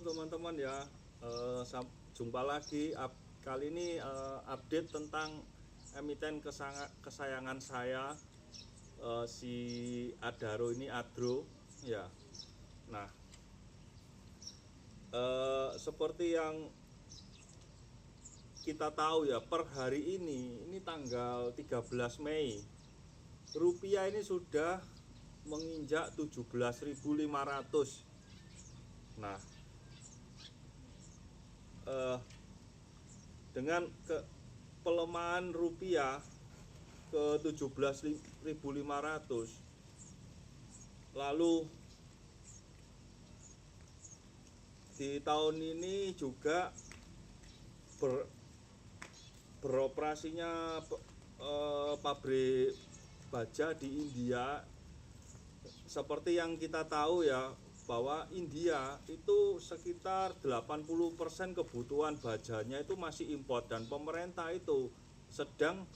teman-teman ya. Jumpa lagi kali ini update tentang emiten kesayangan saya, si Adaro ini, Adro ya. Nah, seperti yang kita tahu ya, per hari ini tanggal 13 Mei, rupiah ini sudah menginjak 17.500. Nah, dengan pelemahan rupiah ke 17.500, lalu di tahun ini juga beroperasinya pabrik baja di India. Seperti yang kita tahu ya, bahwa India itu sekitar 80% kebutuhan bajanya itu masih impor, dan pemerintah itu sedang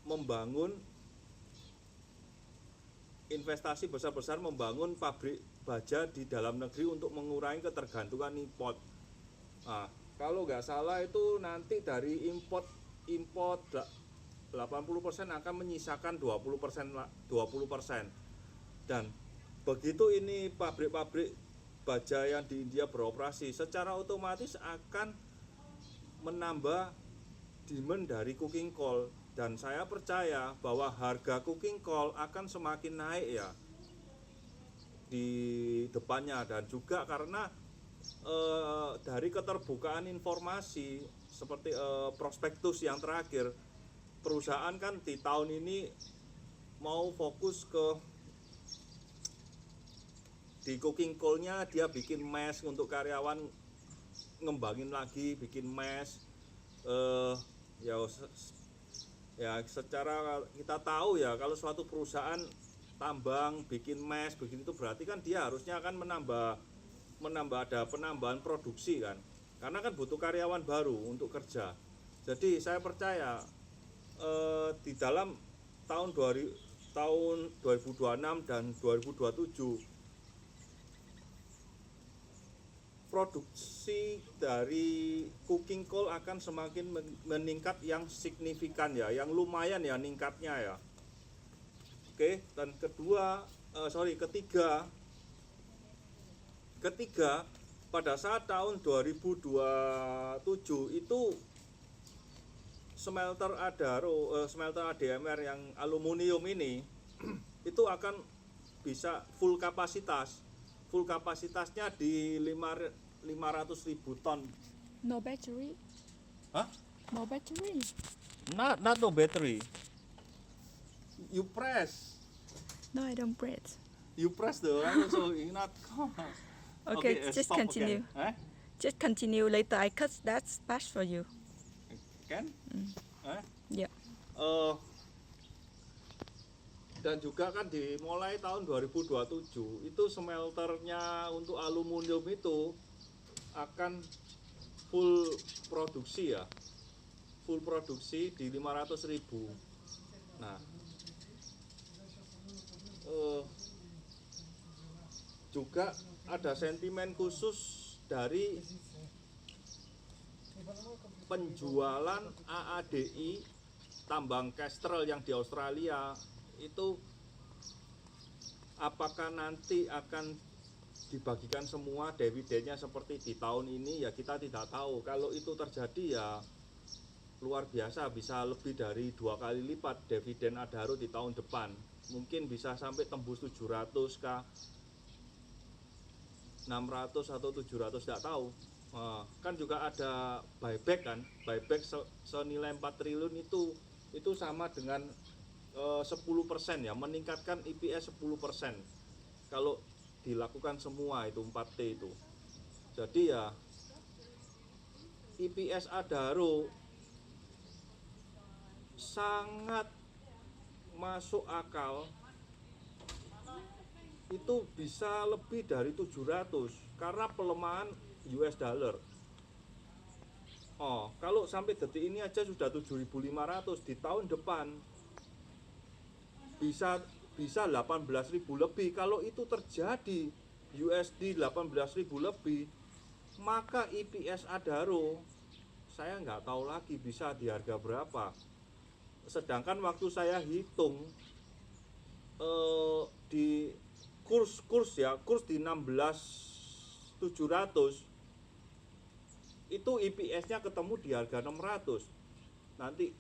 membangun investasi besar-besar, membangun pabrik baja di dalam negeri untuk mengurangi ketergantungan impor. Nah, kalau nggak salah itu nanti dari import 80% akan menyisakan 20%. Dan begitu ini pabrik-pabrik baja yang di India beroperasi, secara otomatis akan menambah demand dari coking coal, dan saya percaya bahwa harga coking coal akan semakin naik ya di depannya. Dan juga karena dari keterbukaan informasi seperti prospektus yang terakhir, perusahaan kan di tahun ini mau fokus di coking coal-nya, dia bikin mesh untuk karyawan, ngembangin lagi bikin mesh. Ya secara kita tahu ya, kalau suatu perusahaan tambang bikin mesh begini itu berarti kan dia harusnya akan menambah ada penambahan produksi kan, karena kan butuh karyawan baru untuk kerja. Jadi saya percaya di dalam tahun 2026 dan 2027, produksi dari coking coal akan semakin meningkat yang signifikan ya, yang lumayan ya ningkatnya ya. Oke, dan ketiga, pada saat tahun 2027 itu smelter smelter ADMR yang aluminium ini itu akan bisa full kapasitasnya di 500.000 ton. No battery? Hah? No battery? Not no battery. You press. No, I don't breathe. You press the one, so you not. Okay, just stop continue. Again. Just continue. Later I cut that patch for you. Can? Yeah. Dan juga kan dimulai tahun 2027 itu smelternya untuk aluminium itu akan full produksi ya, full produksi di 500.000. Nah, juga ada sentimen khusus dari penjualan AADI tambang Kestrel yang di Australia itu, apakah nanti akan dibagikan semua dividennya seperti di tahun ini ya, kita tidak tahu. Kalau itu terjadi ya luar biasa, bisa lebih dari 2 kali lipat dividen Adaro di tahun depan. Mungkin bisa sampai tembus 700 kah, 600 atau 700, tidak tahu. Kan juga ada buyback senilai 4 triliun itu sama dengan 10% ya, meningkatkan EPS 10% kalau dilakukan semua itu 4T itu. Jadi ya EPS Adaro sangat masuk akal, itu bisa lebih dari 700 karena pelemahan US dollar. Kalau sampai detik ini aja sudah 7.500, di tahun depan bisa 18.000 lebih. Kalau itu terjadi, USD 18.000 lebih, maka EPS Adaro saya nggak tahu lagi bisa di harga berapa. Sedangkan waktu saya hitung di kurs di 16.700 itu EPS-nya ketemu di harga 600 nanti.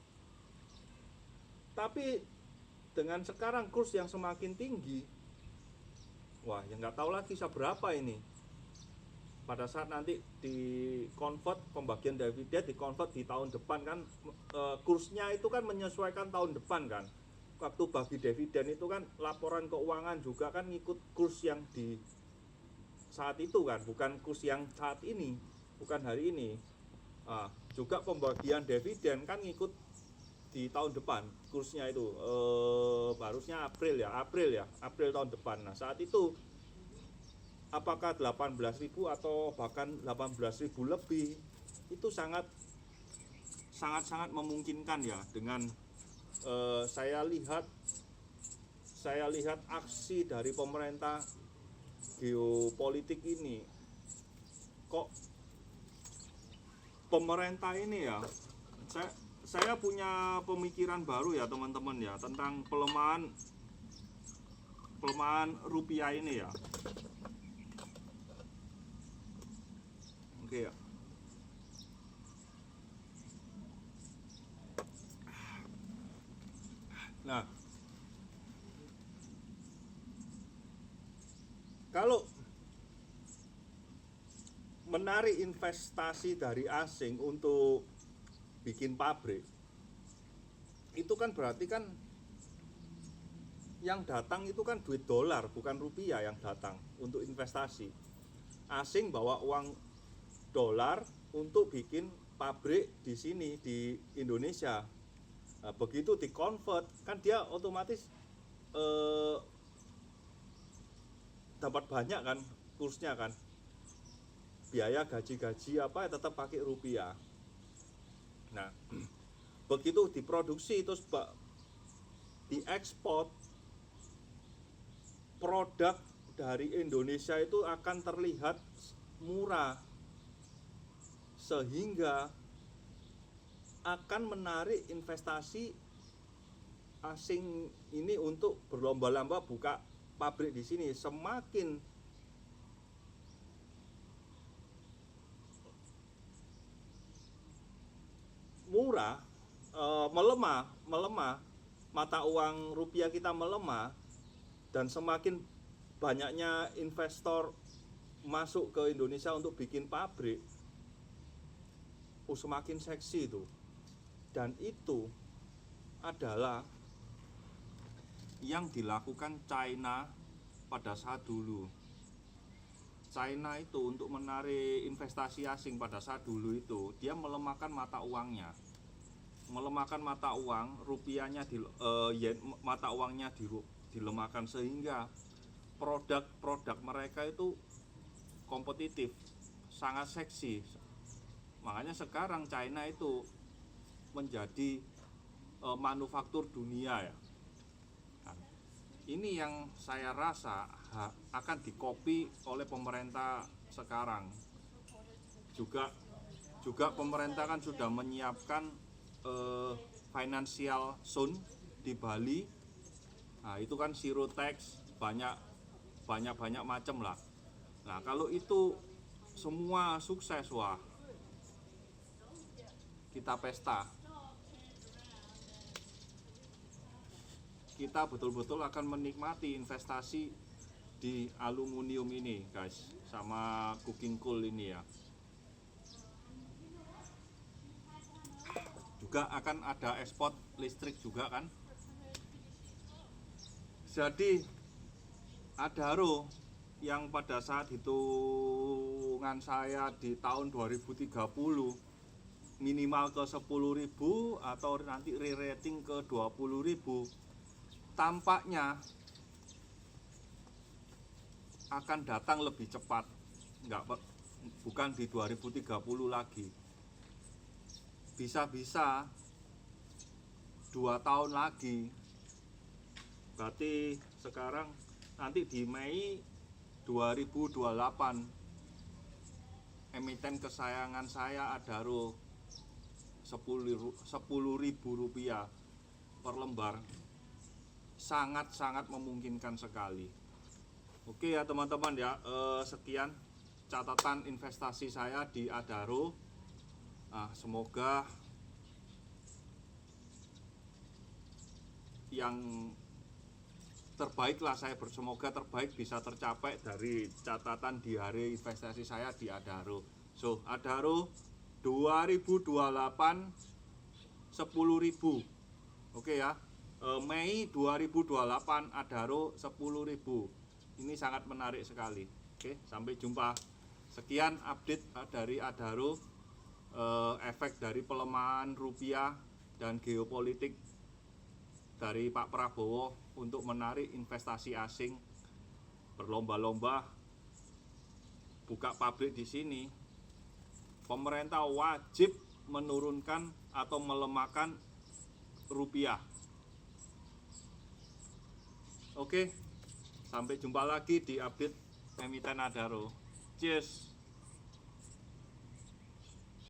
Tapi dengan sekarang kurs yang semakin tinggi, wah ya nggak tahu lagi seberapa ini. Pada saat nanti di convert pembagian dividen di convert di tahun depan kan, kursnya itu kan menyesuaikan tahun depan kan. Waktu bagi dividen itu kan laporan keuangan juga kan ngikut kurs yang di saat itu kan, bukan kurs yang saat ini, bukan hari ini. Juga pembagian dividen kan ngikut di tahun depan kursnya itu, harusnya April tahun depan. Nah saat itu apakah 18.000 atau bahkan 18.000 lebih, itu sangat memungkinkan ya. Dengan saya lihat aksi dari pemerintah geopolitik ini, kok pemerintah ini ya, saya punya pemikiran baru ya teman-teman ya, tentang pelemahan rupiah ini ya. Oke ya. Nah, kalau menarik investasi dari asing untuk bikin pabrik, itu kan berarti kan yang datang itu kan duit dolar, bukan rupiah yang datang untuk investasi. Asing bawa uang dolar untuk bikin pabrik di sini di Indonesia. Nah, begitu di convert kan dia otomatis dapat banyak kan kursnya kan, biaya gaji apa tetap pakai rupiah. Nah begitu diproduksi terus diekspor, produk dari Indonesia itu akan terlihat murah, sehingga akan menarik investasi asing ini untuk berlomba-lomba buka pabrik di sini. Semakin murah, melemah mata uang rupiah kita melemah, dan semakin banyaknya investor masuk ke Indonesia untuk bikin pabrik, semakin seksi itu. Dan itu adalah yang dilakukan China pada saat dulu. China itu untuk menarik investasi asing pada saat dulu itu, dia melemahkan mata uangnya, melemahkan mata uang rupiahnya, mata uangnya dilemahkan, sehingga produk-produk mereka itu kompetitif, sangat seksi. Makanya sekarang China itu menjadi manufaktur dunia ya. Nah, ini yang saya rasa akan dikopi oleh pemerintah sekarang. Juga pemerintah kan sudah menyiapkan financial zone di Bali. Nah, itu kan zero tax, banyak macam lah. Nah, kalau itu semua sukses, wah, kita pesta. Kita betul-betul akan menikmati investasi di aluminium ini, guys, sama cooking coal ini ya. Juga akan ada ekspor listrik juga kan. Jadi Adaro yang pada saat hitungan saya di tahun 2030 minimal ke 10.000 atau nanti re-rating ke 20.000, tampaknya akan datang lebih cepat, bukan di 2030 lagi. Bisa-bisa 2 tahun lagi, berarti sekarang nanti di Mei 2028 emiten kesayangan saya Adaro, Rp10.000 per lembar, sangat-sangat memungkinkan sekali. Oke ya teman-teman ya, sekian catatan investasi saya di Adaro. Semoga yang terbaik lah, semoga terbaik bisa tercapai dari catatan di hari investasi saya di Adaro. So Adaro 2028 10.000. Oke ya, Mei 2028 Adaro 10.000. Ini sangat menarik sekali. Oke, sampai jumpa. Sekian update dari Adaro, efek dari pelemahan rupiah dan geopolitik dari Pak Prabowo untuk menarik investasi asing, berlomba-lomba buka pabrik di sini. Pemerintah wajib menurunkan atau melemahkan rupiah. Oke, sampai jumpa lagi di update emiten Adaro. Cheers.